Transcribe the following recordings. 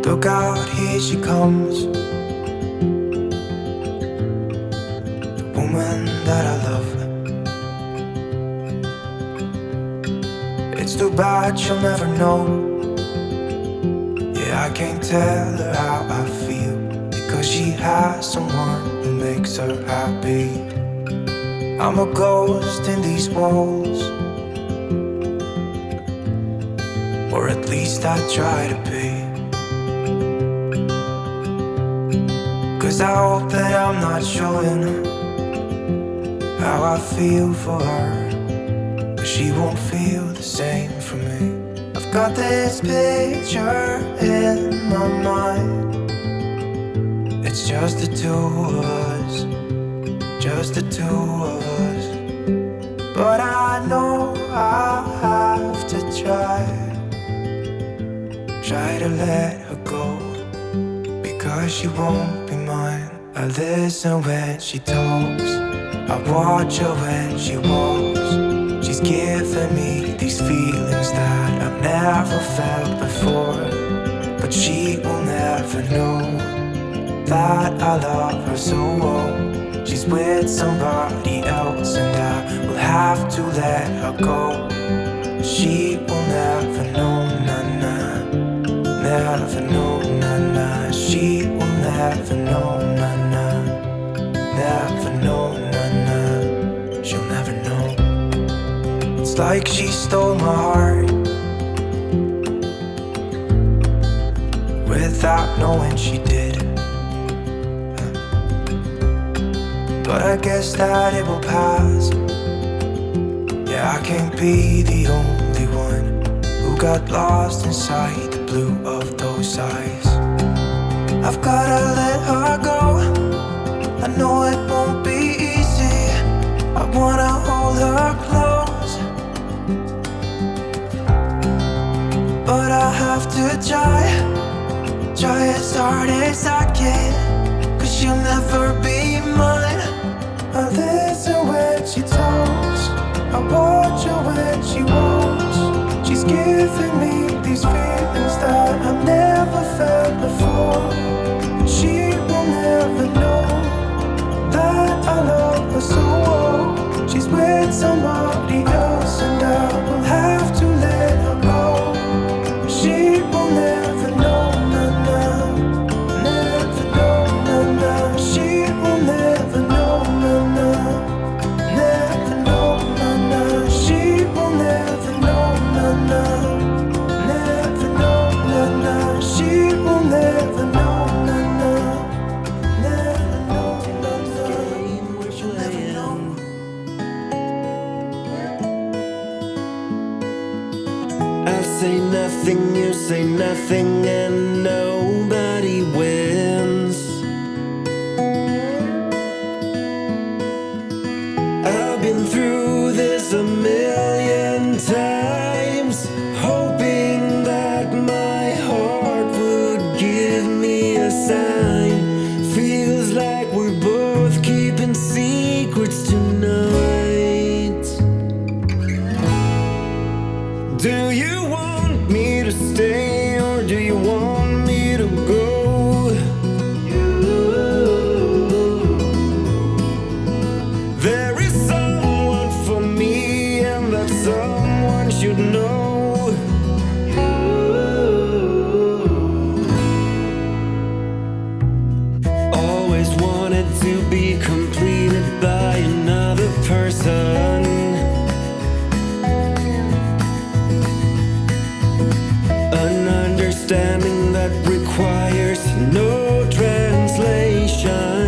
Look out, here she comes, the woman that I love. It's too bad she'll never know. Yeah, I can't tell her how I feel, because she has someone who makes her happy. I'm a ghost in these walls, or at least I try to be. 'Cause I hope that I'm not showing how I feel for her, but she won't feel the same for me. I've got this picture in my mind. It's just the two of us, just the two of us. But I know I'll have to try to let her go, because she won't be mine. I listen when she talks, I watch her when she walks. She's giving me these feelings that I've never felt before, but she will never know that I love her so well. She's with somebody else and I will have to let her go. She will never know, nah-nah, never know, nah-nah. She will never know, nah-nah, never know, nah-nah. She'll never know. It's like she stole my heart without knowing she did. But I guess that it will pass. Yeah, I can't be the only one who got lost inside the blue of those eyes. I've gotta let her go, I know it won't be easy. I wanna hold her close, but I have to try as hard as I can, 'cause she'll never be mine. I listen when she talks, I watch her when she walks. She's giving me these feelings that I've never felt before. She will never know that I love her so well. She's with somebody else and I will have to let her go. She will never know, nah-nah, never know, nah-nah. She will never know, nah-nah, never know, nah-nah. She will never know, nah-nah, never know, nah-nah. She will never know, nah-nah, never know, nah-nah. She'll never know. I say nothing, you say nothing, and nobody wins. I've been through this a million times, hoping that my heart would give me a sign. Feels like we're both keeping secrets tonight. Do you want me to stay or do you want me to go? There is someone for me and that someone should know. Always wanted to be completed by another person. An understanding that requires no translation.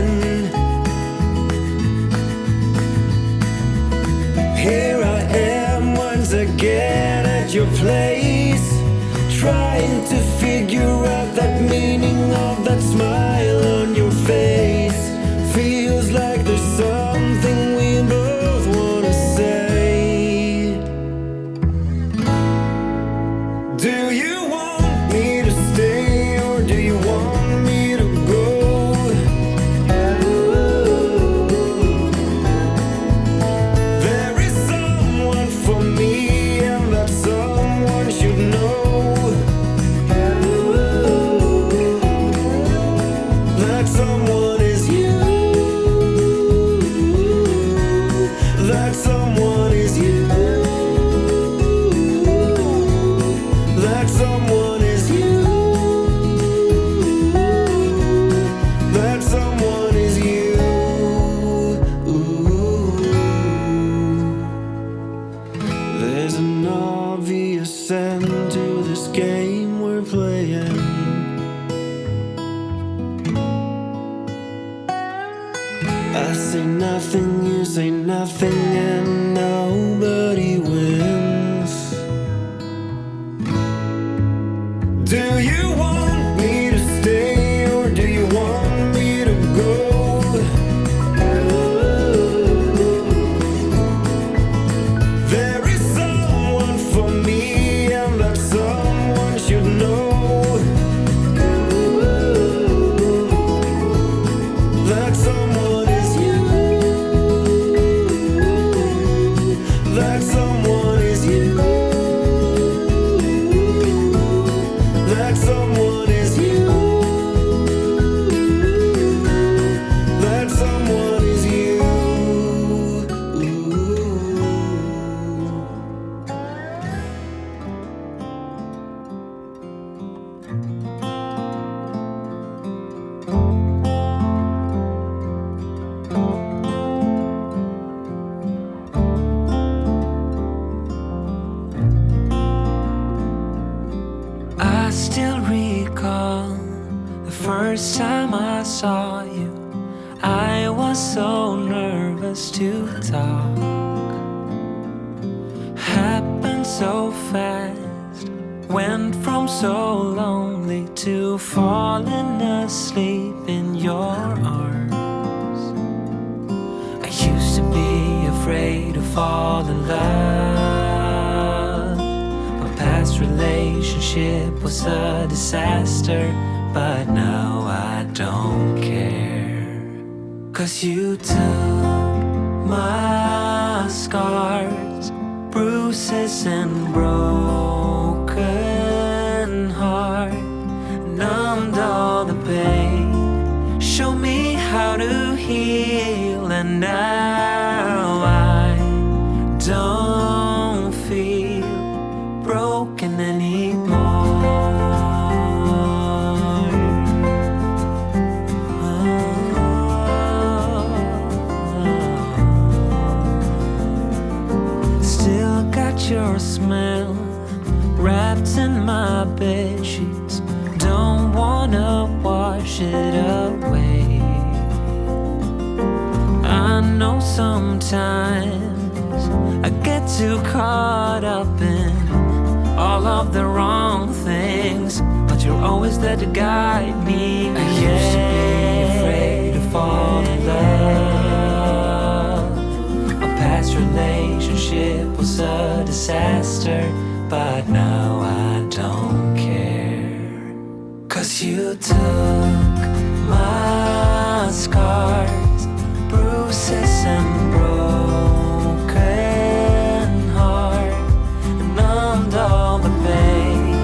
Here I am once again at your place, trying to figure out that meaning of that smile on your face. Feels like there's something we both wanna say. Do you want me to stay or do you want me to go? There is someone for me and that someone should know. That someone is you. That someone is you. That someone is you. There's an obvious end to this game we're playing. I say nothing, you say nothing, and nobody wins. Do you want me to stay or do you want me to go? There is someone for me, and that someone should know. That someone is you. That someone is you. That someone is you. That someone is you. I still recall the first time I saw you. I was so nervous to talk. Happened so fast. Went from so lonely to falling asleep in your arms. I used to be afraid to fall in love. My past relationship was a disaster, but now I don't care. 'Cause you took my scars, bruises and broken heart, numbed all the pain, show me how to heal, and now I don't feel broken anymore. Still got your smell wrapped in my bed sheets. Don't wanna wash it away. I know sometimes I get too caught up in all of the wrong things, but you're always there to guide me. I used to be afraid to fall in love. A past relationship was a disaster, but now I don't care. 'Cause you took my scars, bruises and broken heart, numbed all the pain,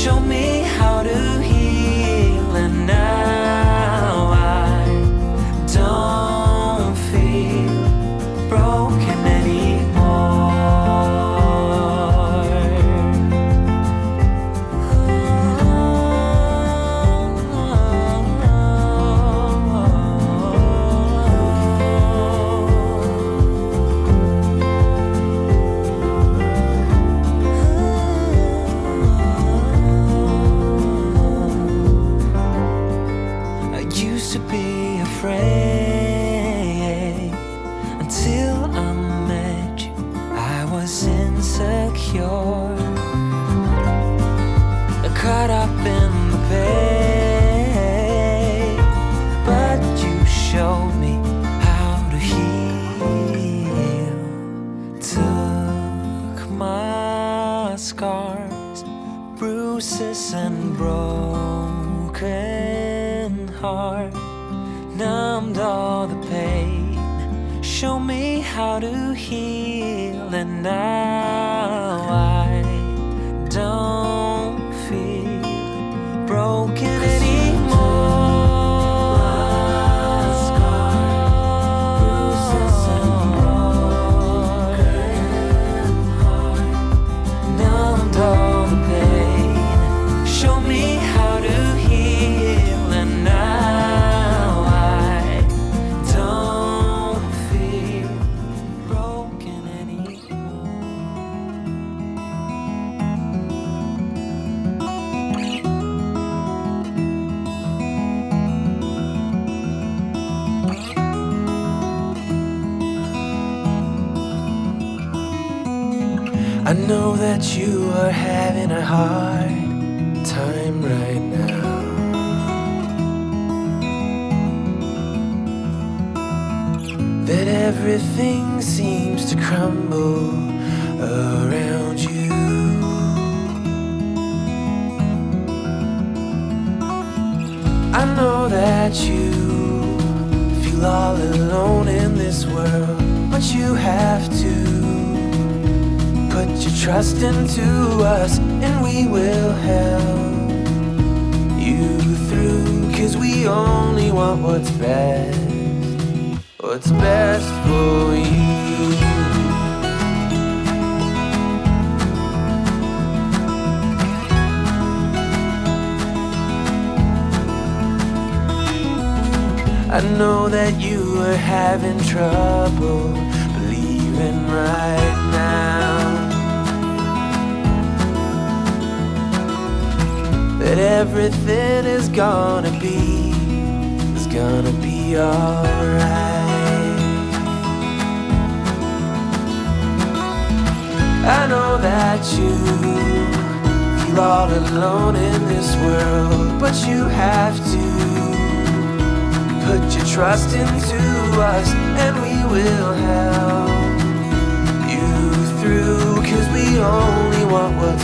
show me how to heal, and now I don't feel broken anymore. I used to be afraid until I met you. I was insecure, caught up in the pain, but you showed me how to heal. Took my scars, bruises and broken heart, numbed all the pain, show me how to heal, and now I don't feel broken anymore. I know that you are having a hard time right now. That everything seems to crumble around you. I know that you feel all alone in this world, but you have to put your trust into us, and we will help you through. 'Cause we only want what's best for you. I know that you are having trouble believing right now that everything is gonna be alright. I know that you feel all alone in this world, but you have to put your trust into us, and we will help you through. 'Cause we only want what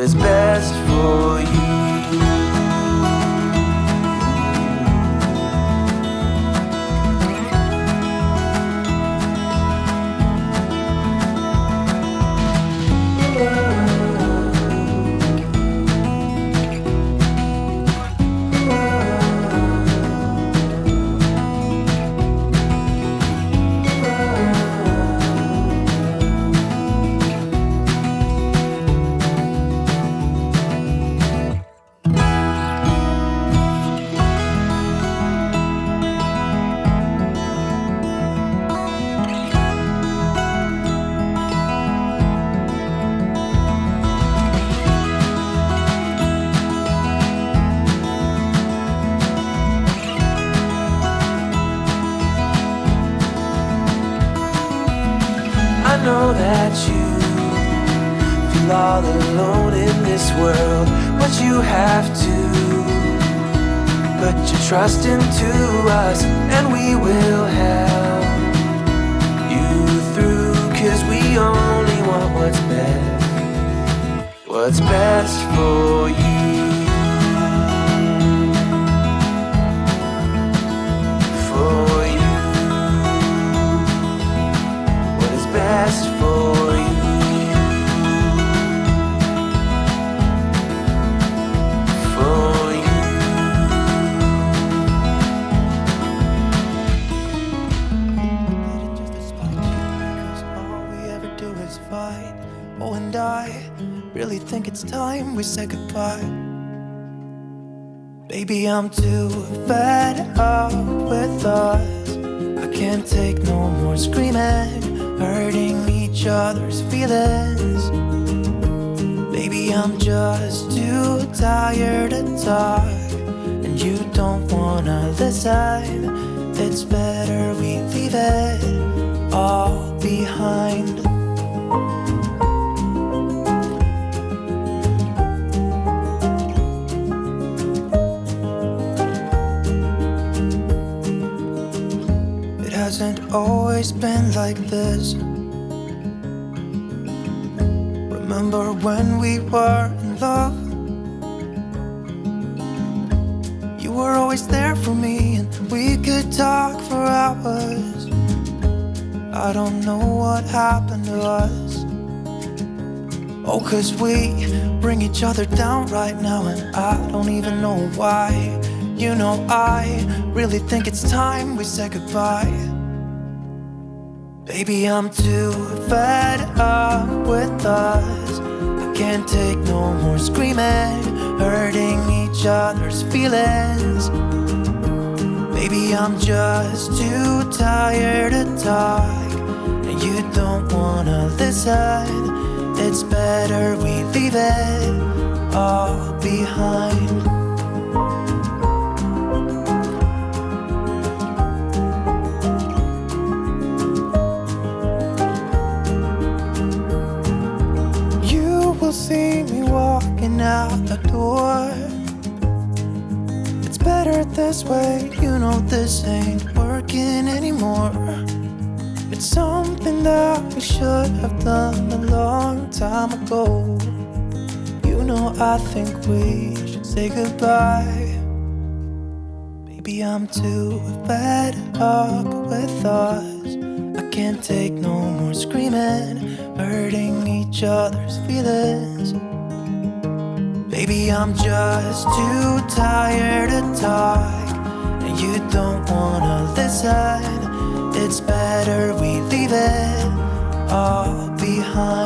is best for you. I know that you feel all alone in this world, but you have to put your trust into us, and we will help you through. 'Cause we only want what's best for you. For you. What is best for you. For you. Just a spite, because all we ever do is fight. Oh, and I really think it's time we say goodbye. Baby, I'm too fed up with us. I can't take no more screaming, hurting each other's feelings. Baby, I'm just too tired to talk, and you don't wanna listen. It's better we leave it all behind. Hasn't always been like this. Remember when we were in love? You were always there for me, and we could talk for hours. I don't know what happened to us. Oh, 'cause we bring each other down right now, and I don't even know why. You know, I really think it's time we say goodbye. Baby, I'm too fed up with us. I can't take no more screaming, hurting each other's feelings. Baby, I'm just too tired to talk, and you don't wanna listen. It's better we leave it all behind. will see me walking out the door. It's better this way, you know this ain't working anymore. It's something that we should have done a long time ago. You know I think we should say goodbye. Maybe I'm too fed up with thoughts. I can't take no more screaming, hurting each other's feelings. Baby, I'm just too tired to talk, and you don't wanna listen. It's better we leave it all behind.